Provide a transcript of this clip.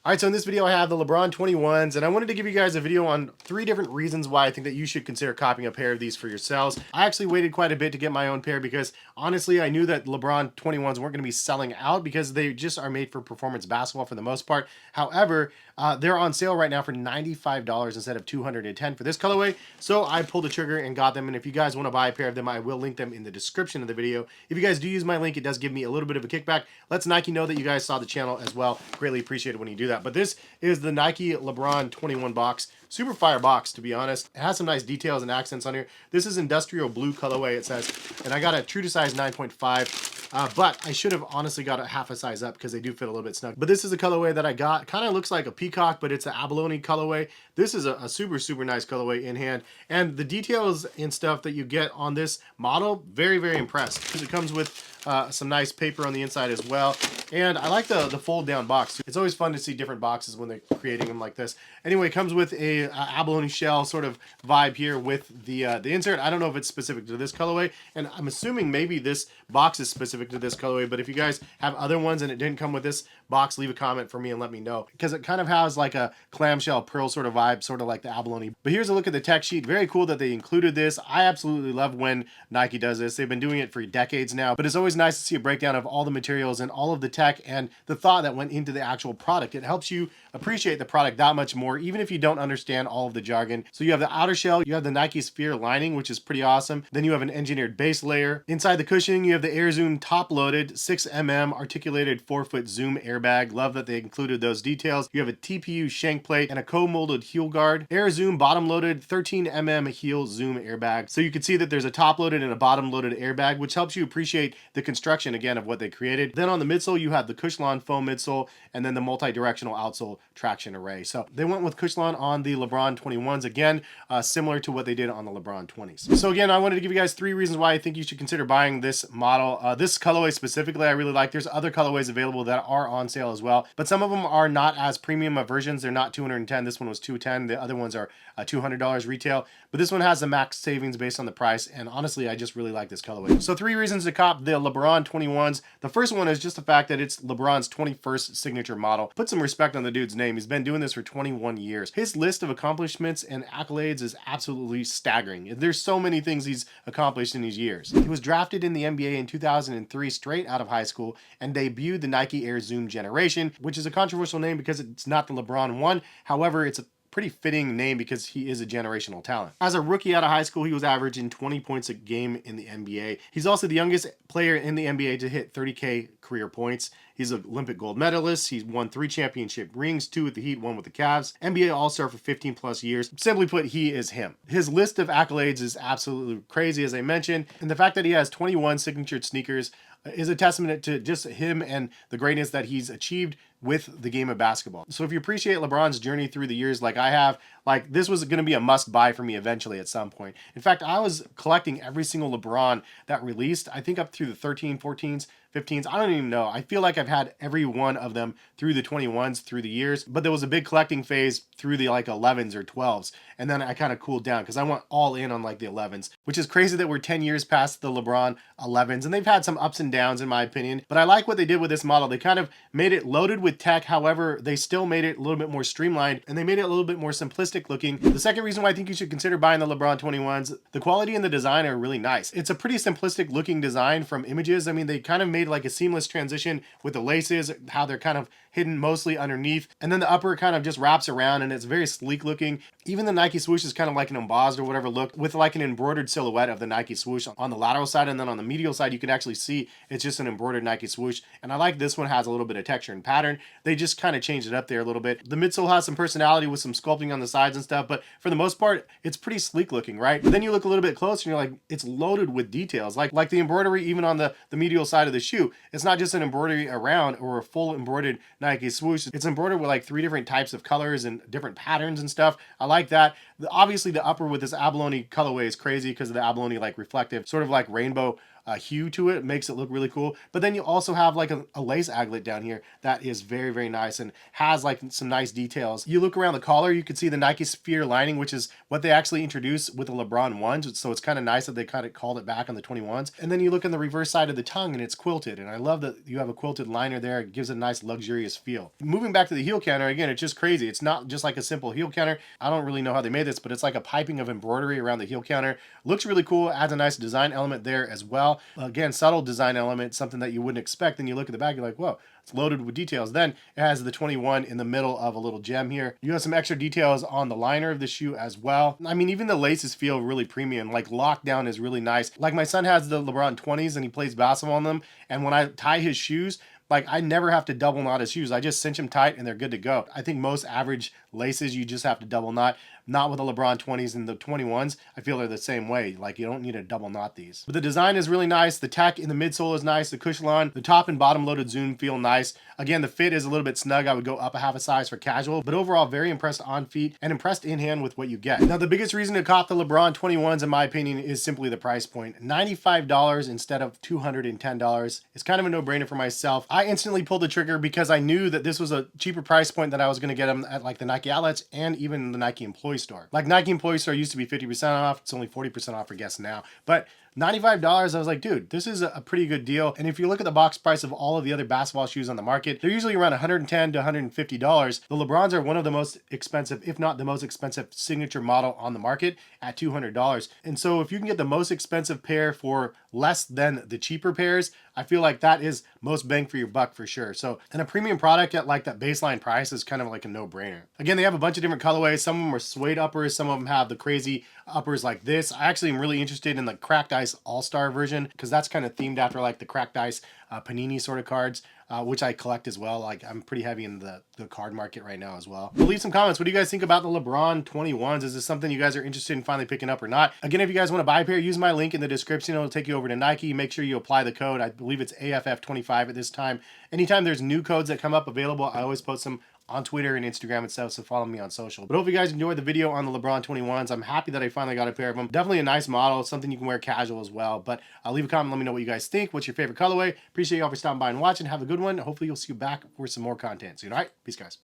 All right, so in this video I have the LeBron 21s, and I wanted to give you guys a video on 3 different reasons why I think that you should consider copying a pair of these for yourselves. I actually waited quite a bit to get my own pair because honestly I knew that LeBron 21s weren't going to be selling out because they just are made for performance basketball for the most part. However, they're on sale right now for $95 instead of $210 for this colorway, so I pulled the trigger and got them. And if you guys want to buy a pair of them, I will link them in the description of the video. If you guys do use my link, it does give me a little bit of a kickback. Lets Nike know that you guys saw the channel as well. Greatly appreciate it when you do that. But this is the Nike LeBron 21 box. Super fire box, to be honest. It has some nice details and accents on here. This is industrial blue colorway, it says, and I got a true to size 9.5. But I should have honestly got a half a size up because they do fit a little bit snug. But this is a colorway that I got. Kind of looks like a peacock, but it's an abalone colorway. This is a super nice colorway in hand. And the details and stuff that you get on this model, very impressed. Because it comes with some nice paper on the inside as well. And I like the fold down box. It's always fun to see different boxes when they're creating them like this. Anyway, it comes with a abalone shell sort of vibe here with the insert. I don't know if it's specific to this colorway, and I'm assuming maybe this box is specific to this colorway, but if you guys have other ones and it didn't come with this box, leave a comment for me and let me know, because it kind of has like a clamshell pearl sort of vibe, sort of like the abalone. But here's a look at the tech sheet. Very cool that they included this. I absolutely love when Nike does this. They've been doing it for decades now, but it's always nice to see a breakdown of all the materials and all of the tech and the thought that went into the actual product. It helps you appreciate the product that much more, even if you don't understand all of the jargon. So you have the outer shell, you have the Nike Sphere lining, which is pretty awesome. Then you have an engineered base layer. Inside the cushioning, you have the Air Zoom top-loaded 6mm articulated 4-foot Zoom airbag. Love that they included those details. You have a TPU shank plate and a co-molded heel guard. Air Zoom bottom-loaded 13mm heel Zoom airbag. So you can see that there's a top-loaded and a bottom-loaded airbag, which helps you appreciate the construction again of what they created. Then on the midsole, you have the Cushlon foam midsole and then the multi-directional outsole traction array. So they went with Cushlon on the LeBron 21s again, similar to what they did on the LeBron 20s. So again, I wanted to give you guys 3 reasons why I think you should consider buying this model. This colorway specifically I really like. There's other colorways available that are on sale as well, but some of them are not as premium of versions. They're not $210. This one was $210. The other ones are $200 retail, but this one has the max savings based on the price, and honestly I just really like this colorway. So 3 reasons to cop the LeBron 21s. The first one is just the fact that it's LeBron's 21st signature model. Put some respect on the dude's name. He's been doing this for 21 years. His list of accomplishments and accolades is absolutely staggering. There's so many things he's accomplished in these years. He was drafted in the NBA in 2003 straight out of high school and debuted the Nike Air Zoom generation, which is a controversial name because it's not the LeBron 1. However, it's a pretty fitting name because he is a generational talent. As a rookie out of high school, he was averaging 20 points a game in the NBA. He's also the youngest player in the NBA to hit 30K career points. He's an Olympic gold medalist. He's won 3 championship rings, 2 with the Heat, 1 with the Cavs. NBA All-Star for 15 plus years. Simply put, he is him. His list of accolades is absolutely crazy, as I mentioned, and the fact that he has 21 signatured sneakers is a testament to just him and the greatness that he's achieved with the game of basketball. So if you appreciate LeBron's journey through the years like I have, like this was going to be a must buy for me eventually at some point. In fact, I was collecting every single LeBron that released, I think up through the 13, 14s, 15s. I don't even know. I feel like I've had every one of them through the 21s through the years, but there was a big collecting phase through the like 11s or 12s. And then I kind of cooled down because I went all in on like the 11s, which is crazy that we're 10 years past the LeBron 11s. And they've had some ups and downs in my opinion, but I like what they did with this model. They kind of made it loaded with tech. However, they still made it a little bit more streamlined and they made it a little bit more simplistic looking. The second reason why I think you should consider buying the LeBron 21s, the quality and the design are really nice. It's a pretty simplistic looking design from images. I mean, they kind of made like a seamless transition with the laces, how they're kind of hidden mostly underneath, and then the upper kind of just wraps around and it's very sleek looking. Even the Nike swoosh is kind of like an embossed or whatever look with like an embroidered silhouette of the Nike swoosh on the lateral side, and then on the medial side you can actually see it's just an embroidered Nike swoosh. And I like this one has a little bit of texture and pattern. They just kind of changed it up there a little bit. The midsole has some personality with some sculpting on the sides and stuff, but for the most part it's pretty sleek looking, right? But then you look a little bit closer and you're like, it's loaded with details, like the embroidery even on the medial side of the shoe. It's not just an embroidery around or a full embroidered Nike swoosh. It's embroidered with like 3 different types of colors and different patterns and stuff. I like that. Obviously the upper with this abalone colorway is crazy because of the abalone like reflective, sort of like rainbow hue to it. Makes it look really cool. But then you also have like a lace aglet down here that is very, very nice and has like some nice details. You look around the collar, you can see the Nike Sphere lining, which is what they actually introduced with the LeBron ones. So it's kind of nice that they kind of called it back on the 21s. And then you look on the reverse side of the tongue and it's quilted. And I love that you have a quilted liner there. It gives it a nice luxurious feel. Moving back to the heel counter, again, it's just crazy. It's not just like a simple heel counter. I don't really know how they made this, but it's like a piping of embroidery around the heel counter. Looks really cool, adds a nice design element there as well. Again, subtle design element, something that you wouldn't expect. Then you look at the back, you're like, whoa, it's loaded with details. Then it has the 21 in the middle of a little gem here. You have some extra details on the liner of the shoe as well. I mean, even the laces feel really premium. Like lockdown is really nice. Like my son has the LeBron 20s and he plays basketball on them. And when I tie his shoes, like I never have to double knot his shoes. I just cinch them tight and they're good to go. I think most average laces, you just have to double knot. Not with the LeBron 20s and the 21s. I feel they're the same way. Like you don't need to double knot these. But the design is really nice. The tack in the midsole is nice. The cushion, the top and bottom loaded zoom feel nice. Again, the fit is a little bit snug. I would go up a half a size for casual, but overall very impressed on feet and impressed in hand with what you get. Now the biggest reason to cop the LeBron 21s in my opinion is simply the price point. $95 instead of $210. It's kind of a no-brainer for myself. I instantly pulled the trigger because I knew that this was a cheaper price point that I was going to get them at like the Nike outlets and even the Nike employee store. Like Nike employee store used to be 50% off. It's only 40% off for guests now. But $95, I was like, dude, this is a pretty good deal. And if you look at the box price of all of the other basketball shoes on the market, they're usually around $110 to $150. The LeBrons are one of the most expensive, if not the most expensive signature model on the market at $200. And so if you can get the most expensive pair for less than the cheaper pairs, I feel like that is most bang for your buck for sure. So, and a premium product at like that baseline price is kind of like a no-brainer. Again, they have a bunch of different colorways. Some of them are suede uppers. Some of them have the crazy uppers like this. I actually am really interested in the cracked ice all-star version because that's kind of themed after like the cracked ice Panini sort of cards, which I collect as well. Like I'm pretty heavy in the card market right now as well. But leave some comments. What do you guys think about the LeBron 21s? Is this something you guys are interested in finally picking up or not? Again, if you guys want to buy a pair, use my link in the description. It'll take you over to Nike. Make sure you apply the code. I believe it's AFF25 at this time. Anytime there's new codes that come up available, I always post them on Twitter and Instagram and stuff, so follow me on social. But hope you guys enjoyed the video on the LeBron 21s. I'm happy that I finally got a pair of them. Definitely a nice model, something you can wear casual as well. But leave a comment, let me know what you guys think. What's your favorite colorway? Appreciate y'all for stopping by and watching. Have a good one. Hopefully you'll see you back for some more content soon. All right, peace guys.